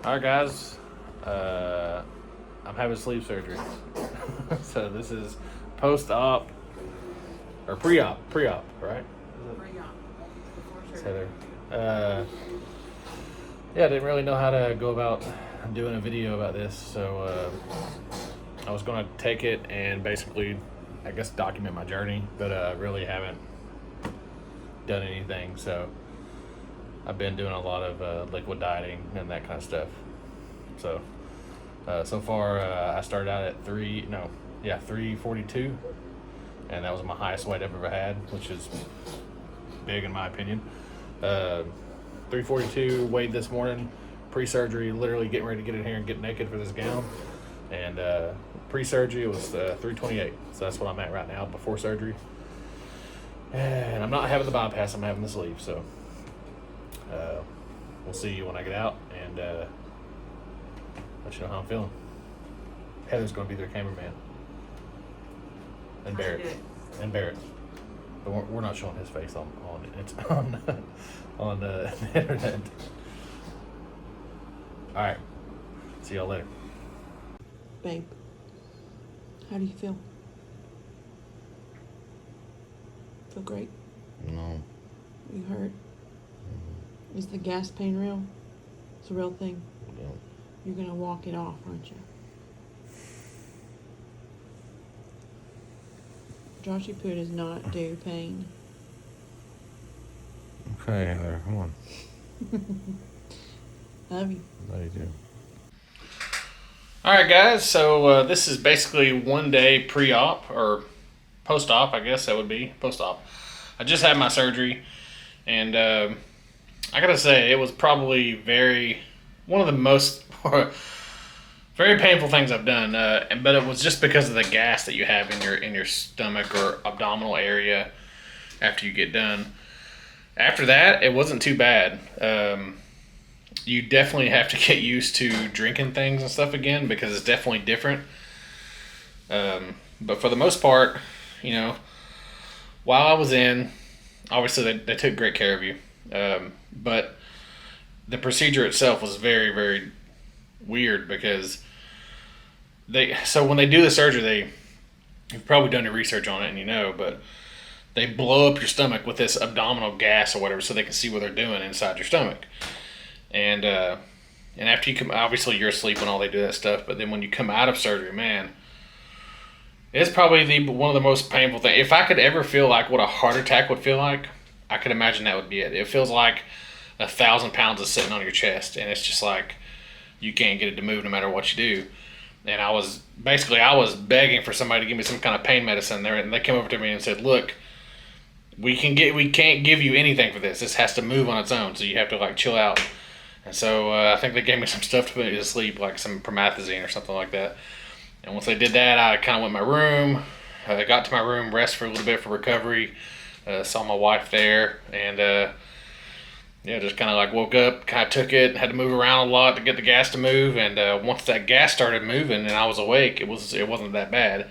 Alright guys, I'm having sleep surgery. So this is post-op, or pre-op, right? It's Heather. Yeah, I didn't really know how to go about doing a video about this, so I was going to take it and basically, I guess, document my journey, but really haven't done anything, so I've been doing a lot of liquid dieting and that kind of stuff. So so far I started out at 342, and that was my highest weight I've ever had, which is big in my opinion. 342 weighed this morning, pre-surgery, literally getting ready to get in here and get naked for this gown, and pre-surgery it was 328, so that's what I'm at right now before surgery. And I'm not having the bypass, I'm having the sleeve, so we'll see when I get out and let you know how I'm feeling. Heather's going to be their cameraman. And Barrett. But we're not showing his face on the internet. Alright. See y'all later. Babe, how do you feel? Feel great? No. You hurt? Is the gas pain real? It's a real thing. Yeah. You're gonna walk it off, aren't you? Joshy Poo does not do pain. Okay, Heather, come on. Love you. Love you too. Alright guys, so this is basically one day pre-op, or post-op, I guess that would be, post-op. I just had my surgery, and I gotta say, it was probably one of the most very painful things I've done, but it was just because of the gas that you have in your stomach or abdominal area after you get done. After that, it wasn't too bad. You definitely have to get used to drinking things and stuff again, because it's definitely different. But for the most part, you know, while I was in, obviously they took great care of you. But the procedure itself was very, very weird, because so when they do the surgery, you've probably done your research on it and you know, but they blow up your stomach with this abdominal gas or whatever, so they can see what they're doing inside your stomach. And after you come, obviously you're asleep when all they do that stuff, but then when you come out of surgery, man, it's probably one of the most painful things. If I could ever feel like what a heart attack would feel like, I could imagine that would be it. It feels like 1,000 pounds is sitting on your chest, and it's just like you can't get it to move no matter what you do. And I was begging for somebody to give me some kind of pain medicine there, and they came over to me and said, "Look, we can't give you anything for this. This has to move on its own, so you have to like chill out." And so I think they gave me some stuff to put me to sleep, like some promethazine or something like that. And once they did that, I kind of went to my room. I got to my room, rest for a little bit for recovery. Saw my wife there, and yeah, just kind of like woke up, kind of took it, had to move around a lot to get the gas to move. And once that gas started moving and I was awake, it wasn't that bad.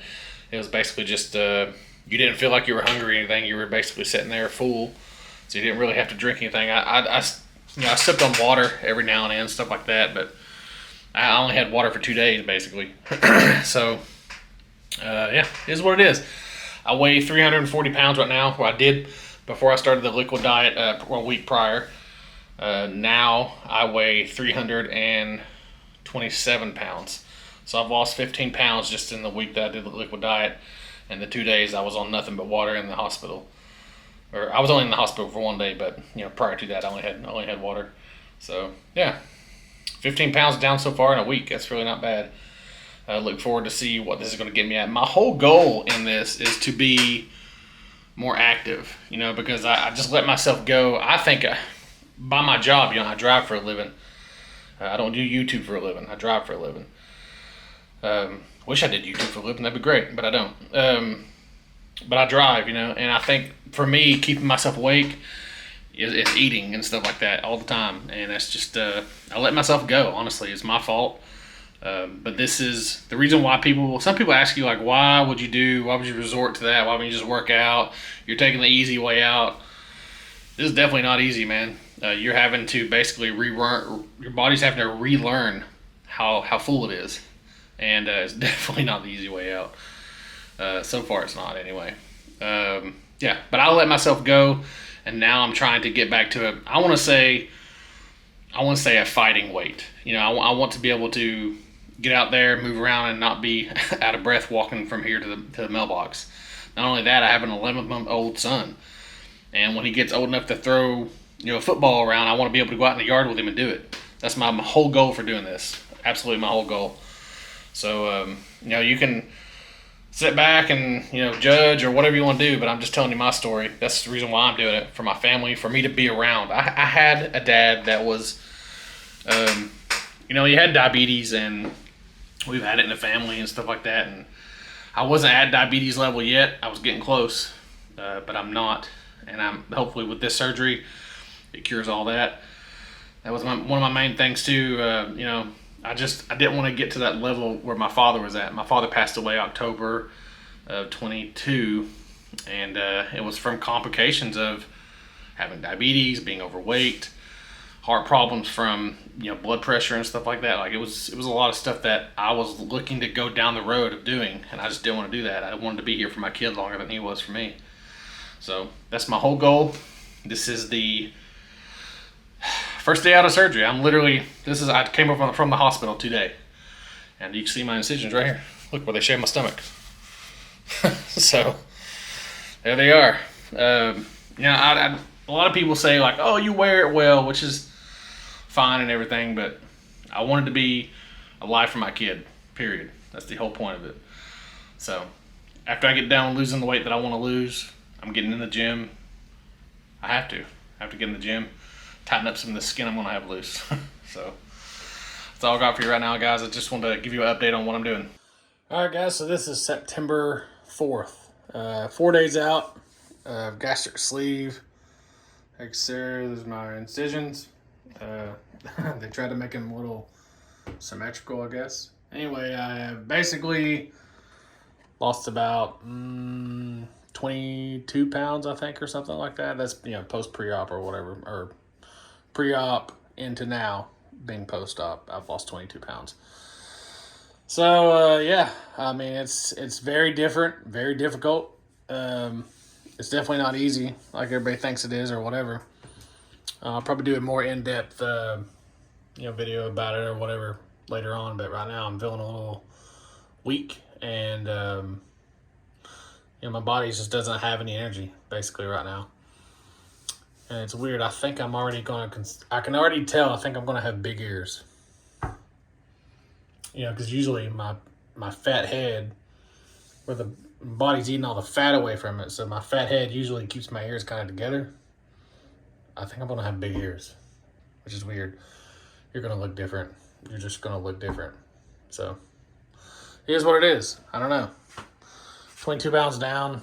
It was basically just you didn't feel like you were hungry or anything. You were basically sitting there full, so you didn't really have to drink anything. I sipped on water every now and then, stuff like that, but I only had water for 2 days basically. So yeah, it is what it is. I weigh 340 pounds right now, where I did before I started the liquid diet a week prior. Now I weigh 327 pounds. So I've lost 15 pounds just in the week that I did the liquid diet, and the 2 days I was on nothing but water in the hospital. Or I was only in the hospital for 1 day, but you know, prior to that I only had water. So yeah, 15 pounds down so far in a week. That's really not bad. I look forward to see what this is going to get me at. My whole goal in this is to be more active, you know, because I just let myself go. I think by my job, you know, I drive for a living. I don't do YouTube for a living. I drive for a living. Wish I did YouTube for a living. That'd be great, but I don't. But I drive, you know, and I think for me, keeping myself awake is eating and stuff like that all the time. And that's just, I let myself go, honestly. It's my fault. But this is the reason why some people ask you, like, why would you resort to that? Why wouldn't you just work out? You're taking the easy way out. This is definitely not easy, man. You're having to basically relearn. Your body's having to relearn how full it is, and it's definitely not the easy way out. So far, it's not anyway. Yeah, but I let myself go, and now I'm trying to get back to I want to say a fighting weight. You know, I want to be able to get out there, move around, and not be out of breath walking from here to the mailbox. Not only that, I have an 11-month-old son, and when he gets old enough to throw a football around, I want to be able to go out in the yard with him and do it. That's my whole goal for doing this. Absolutely, my whole goal. So you can sit back and judge or whatever you want to do, but I'm just telling you my story. That's the reason why I'm doing it, for my family, for me to be around. I had a dad that was he had diabetes, and we've had it in the family and stuff like that, and I wasn't at diabetes level yet. I was getting close, but I'm not, and I'm hopefully with this surgery it cures all that. That was one of my main things too. I didn't want to get to that level where my father was at. My father passed away October of 22, and it was from complications of having diabetes, being overweight, heart problems from blood pressure and stuff like that. Like it was a lot of stuff that I was looking to go down the road of doing, and I just didn't want to do that. I wanted to be here for my kid longer than he was for me. So that's my whole goal. This is the first day out of surgery. I came over from the hospital today, and you can see my incisions right here. Look where they shaved my stomach. So there they are. A lot of people say like, "Oh, you wear it well," which is fine and everything, but I wanted to be alive for my kid. Period. That's the whole point of it. So after I get done losing the weight that I want to lose, I'm getting in the gym. I have to get in the gym, tighten up some of the skin I'm going to have loose. So that's all I got for you right now, guys. I just wanted to give you an update on what I'm doing. All right, guys. So this is September 4th. 4 days out. Gastric sleeve. Like Sarah, there's my incisions. They tried to make them a little symmetrical, I guess. Anyway, I basically lost about 22 pounds, I think, or something like that. That's post pre-op or whatever, or pre-op into now being post-op. I've lost 22 pounds. So I mean it's very different, very difficult. It's definitely not easy like everybody thinks it is or whatever. I'll probably do a more in-depth video about it or whatever later on, but right now I'm feeling a little weak, and my body just doesn't have any energy basically right now. And it's weird. I think I'm already I can already tell I think I'm gonna have big ears. Because usually my fat head, where the body's eating all the fat away from it, so my fat head usually keeps my ears kind of together. I think I'm gonna have big ears, which is weird. You're gonna look different. You're just gonna look different. So, here's what it is. I don't know. 22 pounds down.